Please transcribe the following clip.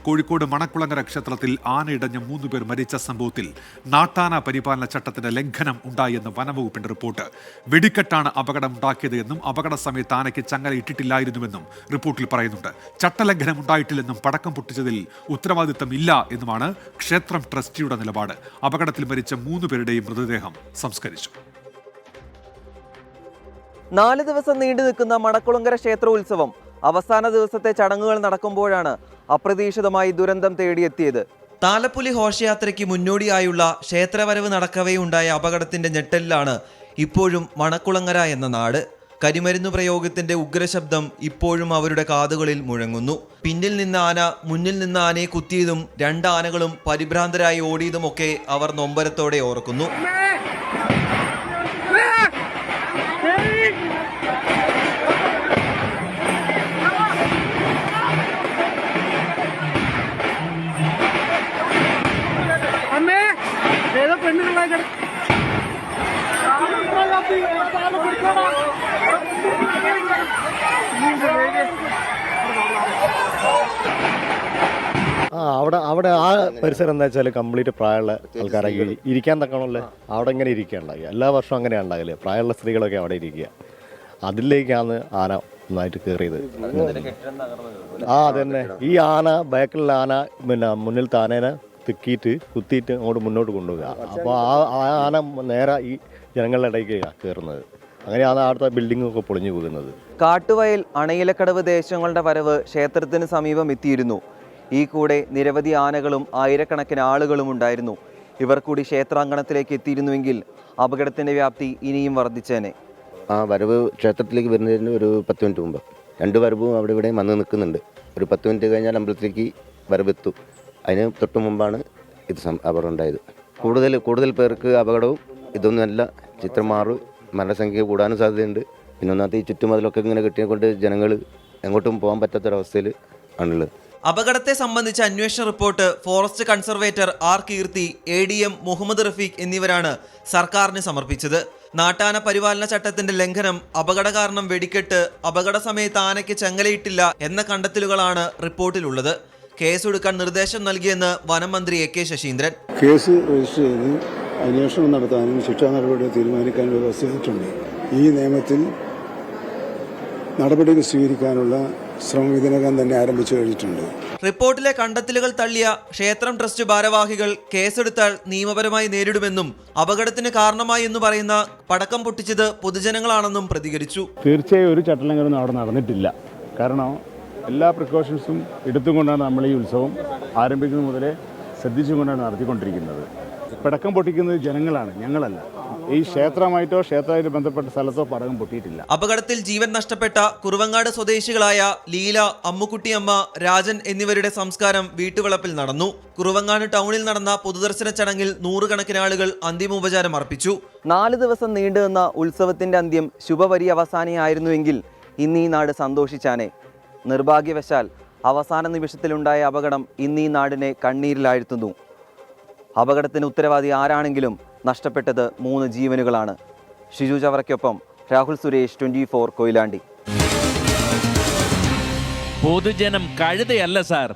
കോഴിക്കോട് മണക്കുളങ്ങര ക്ഷേത്രത്തിൽ ആനയിടഞ്ഞ് 3 പേർ മരിച്ച സംഭവത്തിൽ നാട്ടാന പരിപാലന ചട്ടത്തിന്റെ ലംഘനം ഉണ്ടായെന്ന് വനംവകുപ്പിന്റെ റിപ്പോർട്ട്. വെടിക്കെട്ടാണ് അപകടമുണ്ടാക്കിയത് എന്നും അപകട സമയത്ത് ആനയ്ക്ക് ചങ്ങല ഇട്ടിട്ടില്ലായിരുന്നുവെന്നും റിപ്പോർട്ടിൽ പറയുന്നുണ്ട്. ചട്ടലംഘനം ഉണ്ടായിട്ടില്ലെന്നും പടക്കം പൊട്ടിച്ചതിൽ ഉത്തരവാദിത്തം ഇല്ല എന്നുമാണ് ക്ഷേത്രം ട്രസ്റ്റിയുടെ നിലപാട്. അപകടത്തിൽ മരിച്ച 3 പേരുടെയും മൃതദേഹം സംസ്കരിച്ചു. 4 ദിവസം നീണ്ടു നിൽക്കുന്ന മണക്കുളങ്ങര ക്ഷേത്രോത്സവം അവസാന ദിവസത്തെ ചടങ്ങുകൾ നടക്കുമ്പോഴാണ് അപ്രതീക്ഷിതമായി ദുരന്തം തേടിയെത്തിയത്. താലപ്പൊലി ഘോഷയാത്രയ്ക്ക് മുന്നോടിയായുള്ള ക്ഷേത്രവരവ് നടക്കവേ ഉണ്ടായ അപകടത്തിന്റെ ഞെട്ടലിലാണ് ഇപ്പോഴും മണക്കുളങ്ങര എന്ന നാട്. കരിമരുന്ന് പ്രയോഗത്തിന്റെ ഉഗ്രശബ്ദം ഇപ്പോഴും അവരുടെ കാതുകളിൽ മുഴങ്ങുന്നു. പിന്നിൽ നിന്ന ആന മുന്നിൽ നിന്ന ആനയെ കുത്തിയതും 2 ആനകളും പരിഭ്രാന്തരായി ഓടിയതുമൊക്കെ അവർ നൊമ്പരത്തോടെ ഓർക്കുന്നു. അവിടെ ആ പരിസരം എന്താ വെച്ചാൽ കംപ്ലീറ്റ് പ്രായമുള്ള ആൾക്കാരെ ഇരിക്കാൻ തക്കണമല്ലേ. അവിടെ ഇങ്ങനെ ഇരിക്കുകയുണ്ടാകുക എല്ലാ വർഷവും അങ്ങനെ ഉണ്ടാകില്ല. പ്രായമുള്ള സ്ത്രീകളൊക്കെ അവിടെ ഇരിക്കുക. അതിലേക്കാണ് ആന നന്നായിട്ട് കയറിയത്. അതന്നെ ഈ ആന ബാക്കിലുള്ള ആന മുന്നിലത്തെ ആനേനെ തിക്കിയിട്ട് കുത്തിയിട്ട് അങ്ങോട്ട് മുന്നോട്ട് കൊണ്ടുപോകുക. അപ്പോൾ ആ ആന നേരെ ഈ ജനങ്ങളുടെ ഇടയ്ക്ക് കയറുന്നത്. അങ്ങനെയാണ് അവിടുത്തെ ബിൽഡിങ്ങൊക്കെ പൊളിഞ്ഞു പോകുന്നത്. കാട്ടുവയൽ അണയിലക്കടവ് ദേശങ്ങളുടെ വരവ് ക്ഷേത്രത്തിന് സമീപം എത്തിയിരുന്നു. ഈ കൂടെ നിരവധി ആനകളും ആയിരക്കണക്കിന് ആളുകളും ഉണ്ടായിരുന്നു. ഇവർ കൂടി ക്ഷേത്രാങ്കണത്തിലേക്ക് എത്തിയിരുന്നുവെങ്കിൽ അപകടത്തിന്റെ വ്യാപ്തി ഇനിയും വർദ്ധിച്ചേനെ. ആ വരവ് ക്ഷേത്രത്തിലേക്ക് വരുന്നതിന് ഒരു 10 മിനിറ്റ് മുമ്പ് 2 വരവും അവിടെ ഇവിടെ വന്ന് നിൽക്കുന്നുണ്ട്. ഒരു 10 മിനിറ്റ് കഴിഞ്ഞാൽ അമ്പലത്തിലേക്ക് വരവെത്തും. അതിന് തൊട്ട് മുമ്പാണ് ഇത് അപകടം ഉണ്ടായത്. കൂടുതൽ പേർക്ക് അപകടവും ഇതൊന്നുമല്ല. ചിത്രമാറ് മരണസംഖ്യ കൂടാനും സാധ്യതയുണ്ട്. പിന്നെ ഒന്നാമത്തെ ഈ ചുറ്റുമതിലൊക്കെ ഇങ്ങനെ കെട്ടിയെക്കൊണ്ട് ജനങ്ങൾ എങ്ങോട്ടും പോകാൻ പറ്റാത്തൊരവസ്ഥയിൽ ആണുള്ളത്. അപകടത്തെ സംബന്ധിച്ച അന്വേഷണ റിപ്പോർട്ട് ഫോറസ്റ്റ് കൺസർവേറ്റർ ആർ കീർത്തി, ADM മുഹമ്മദ് റഫീഖ് എന്നിവരാണ് സർക്കാരിന് സമർപ്പിച്ചത്. നാട്ടാന പരിപാലന ചട്ടത്തിന്റെ ലംഘനം, അപകട കാരണം വെടിക്കെട്ട്, അപകട സമയത്ത് ആനയ്ക്ക് ചങ്ങലയിട്ടില്ല എന്ന കണ്ടെത്തലുകളാണ് റിപ്പോർട്ടിലുള്ളത്. കേസെടുക്കാൻ നിർദ്ദേശം നൽകിയെന്ന് വനം മന്ത്രി AK ശശീന്ദ്രൻ. കേസ് രജിസ്റ്റർ ചെയ്ത് അന്വേഷണം നടത്താനും ശിക്ഷാ നടപടി തീരുമാനിക്കാനും വ്യവസ്ഥ ചെയ്തിട്ടുണ്ട്. ഈ നിയമത്തിൽ നടപടികൾ സ്വീകരിക്കാനുള്ള ശ്രമം ഇതിനകം തന്നെ ആരംഭിച്ചു കഴിഞ്ഞിട്ടുണ്ട്. റിപ്പോർട്ടിലെ കണ്ടെത്തലുകൾ തള്ളിയ ക്ഷേത്രം ട്രസ്റ്റ് ഭാരവാഹികൾ കേസെടുത്താൽ നിയമപരമായി നേരിടുമെന്നും അപകടത്തിന് കാരണമായി എന്ന് പറയുന്ന പടക്കം പൊട്ടിച്ചത് പൊതുജനങ്ങളാണെന്നും പ്രതികരിച്ചു. തീർച്ചയായും ഒരു ചട്ടലംഘനമൊന്നും അവിടെ നടന്നിട്ടില്ല. കാരണം എല്ലാ പ്രിക്കോഷൻസും എടുത്തുകൊണ്ടാണ് നമ്മൾ ഈ ഉത്സവം ആരംഭിക്കുന്നത് മുതലേ ശ്രദ്ധിച്ചുകൊണ്ടാണ് നടത്തിക്കൊണ്ടിരിക്കുന്നത്. പടക്കം പൊട്ടിക്കുന്നത് ജനങ്ങളാണ്, ഞങ്ങളല്ല. ഈ ക്ഷേത്രമായിട്ടോ ക്ഷേത്രമായിട്ട് ബന്ധപ്പെട്ട സ്ഥലത്തോ പടക്കം പൊട്ടിയിട്ടില്ല. അപകടത്തിൽ ജീവൻ നഷ്ടപ്പെട്ട കുറുവങ്ങാട് സ്വദേശികളായ ലീല, അമ്മുക്കുട്ടിയമ്മ, രാജൻ എന്നിവരുടെ സംസ്കാരം വീട്ടുവളപ്പിൽ നടന്നു. കുറുവങ്ങാട് ടൗണിൽ നടന്ന പൊതുദർശന ചടങ്ങിൽ 100 കണക്കിന് ആളുകൾ അന്തിമോപചാരം അർപ്പിച്ചു. 4 ദിവസം നീണ്ടുനിന്ന ഉത്സവത്തിന്റെ അന്ത്യം ശുഭപര്യവസാനിയായിരുന്നുവെങ്കിൽ ഇന്ന് ഈ നാട് സന്തോഷിച്ചാനെ. നിർഭാഗ്യവശാൽ അവസാന നിമിഷത്തിലുണ്ടായ അപകടം ഇന്ന് ഈ നാടിനെ കണ്ണീരിലാഴ്ത്തുന്നു. അപകടത്തിന് ഉത്തരവാദി ആരാണെങ്കിലും നഷ്ടപ്പെട്ടത് 3 ജീവനുകളാണ്. ഷിജു ചവറയ്ക്കൊപ്പം രാഹുൽ സുരേഷ്, 24 കൊയിലാണ്ടി. പൊതുജനം കഴുതയല്ല സാർ.